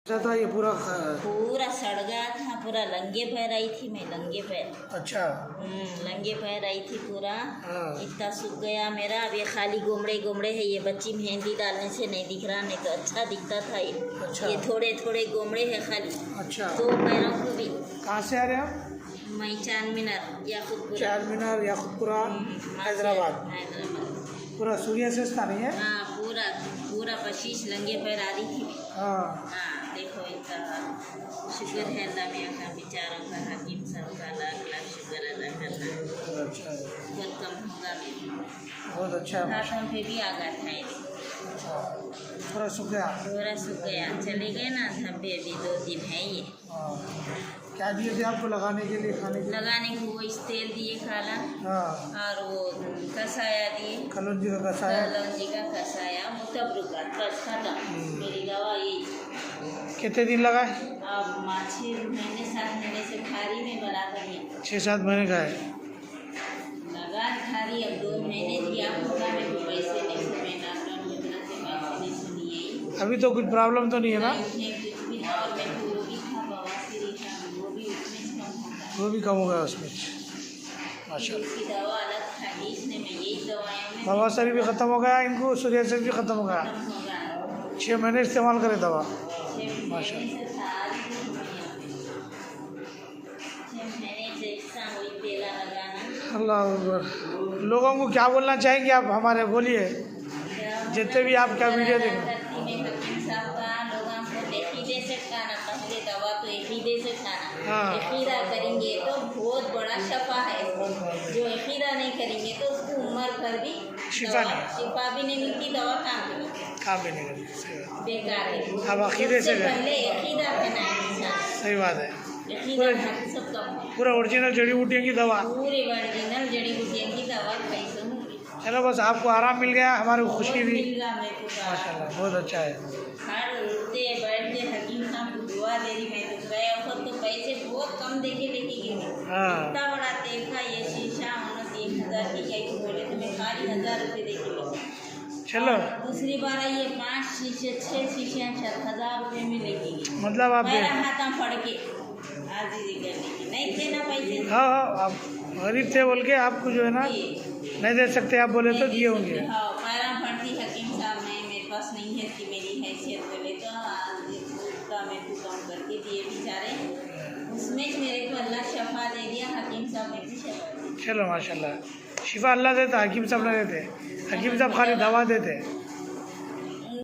था ये पूरा पूरा सड़ गया था, पूरा लंगे पैर आई थी मैं, लंगे पैर। अच्छा। लंगे पैर आई थी पूरा। हाँ। इतना सूख गया मेरा। अब ये खाली गोमड़े गोमड़े है। ये बच्ची मेहंदी डालने से नहीं दिख रहा, नहीं तो अच्छा दिखता था ये। अच्छा। ये थोड़े थोड़े गोमड़े है खाली। अच्छा। तो पैरों को भी। कहाँ से आ रहे हैं आप? मैं चारमीनार याकूबपुरा। चारमीनार याकूबपुरा हैदराबाद। पूरा सूर्य से स्थान है। हाँ, पूरा पूरा 25 लंगे पैर आ रही थी। हाँ। देखो इतना शुक्र है अल्लाह मियाँ का, बेचारों का, हकीम साहब का लाख लाख शुक्र अदा करना। अच्छा। बहुत कम होगा भी, बहुत अच्छा है। हाथों पे भी आ गया था ये। पूरा सूख गया। पूरा सूख गया। चले गए ना धब्बे, अभी 2 दिन है ये। क्या दिए थे आपको लगाने के लिए, खाने के लिए? लगाने को वो इस तेल दिए खाला। हाँ। और वो कसाया दिए, कलौंजी का कसाया। कलौंजी का कसाया, मुतबरुका, बस खत्म। मेरी दवा ये। कितने दिन लगा? अब 6 महीने 7 महीने से खारी में बराबर में 6-7 महीने का है। लगा खारी। अब 2 महीने दिया होगा। मेरे को पैसे नहीं सुने, लॉकडाउन की तरह से पैसे नहीं सुनिए। अभी तो कुछ प्रॉब्लम तो नहीं है ना? कुछ भी ना। और मेरे को वो भी था, बवासीर था, वो भी उसमें कम होगा। वो भी कम हो गया उसमें। अच्छा। इसकी दवा अलग था, इसने में यही दवाएं में बवासीर भी ख़त्म हो गया, इनको सूर्यासन भी ख़त्म हो गया। खत्म होगा। 6 महीने इस्तेमाल करे दवा। 6 महीने से था, आज भी दुनिया में 6 महीने से ऐसा वही तेला लगाना। अल्लाह अकबर। लोगों को क्या बोलना चाहेंगे आप? हमारे बोलिए, जितने भी आपका वीडियो देखें। हकीम साहब का लोगों को एक ही दे सकता ना, पहले दवा तो एक ही दे सकता ना। हाँ। इकीदा करेंगे तो बहुत बड़ा शफा है। जो इकीदा नहीं करेंगे तो उसको उम्र भर भी शिफा भी नहीं मिलती, दवा काम भी नहीं करती। बेकार है। अब अकीदे से पहले इकीदा करना है। सही बात है। इकीदा सब कम है। पूरा ओरिजिनल जड़ी बूटियों की दवा। पूरे ओरिजिनल जड़ी बूटियों की दवा कैसे होंगी। चलो बस आपको आराम मिल गया, हमारे को खुशी भी। माशाल्लाह बहुत अच्छा है। हर उठते बैठते हकीम साहब को दुआ दे रही। मैं तो गए वक्त तो पैसे बहुत कम देके लेके गई। हाँ। इतना बड़ा तेल का ये शीशा उन्होंने 1000 की गई बोले तो मैं खाली 1000 रुपये देके ली। चलो। दूसरी बार आई ये 5 शीशे 6 शीशे 1000 रुपये में लेके गई। मतलब आप मेरा हाथा पड़ के आजीजी करने की नहीं थे ना पैसे। हाँ हाँ, आप गरीब थे बोल के आपको जो है ना नहीं दे सकते, आप बोले तो दिए होंगे। हाँ, पैरा पड़ती हकीम साहब नहीं, मेरे पास नहीं है कि मेरी हैसियत बोले तो उसका मेरे को कम करके दिए बेचारे। उसमें मेरे को अल्लाह शफा दे दिया। हकीम साहब मेरे को शफा। चलो माशाल्लाह, शिफा अल्लाह देता, हकीम साहब नहीं देते। हकीम साहब खाली दवा देते।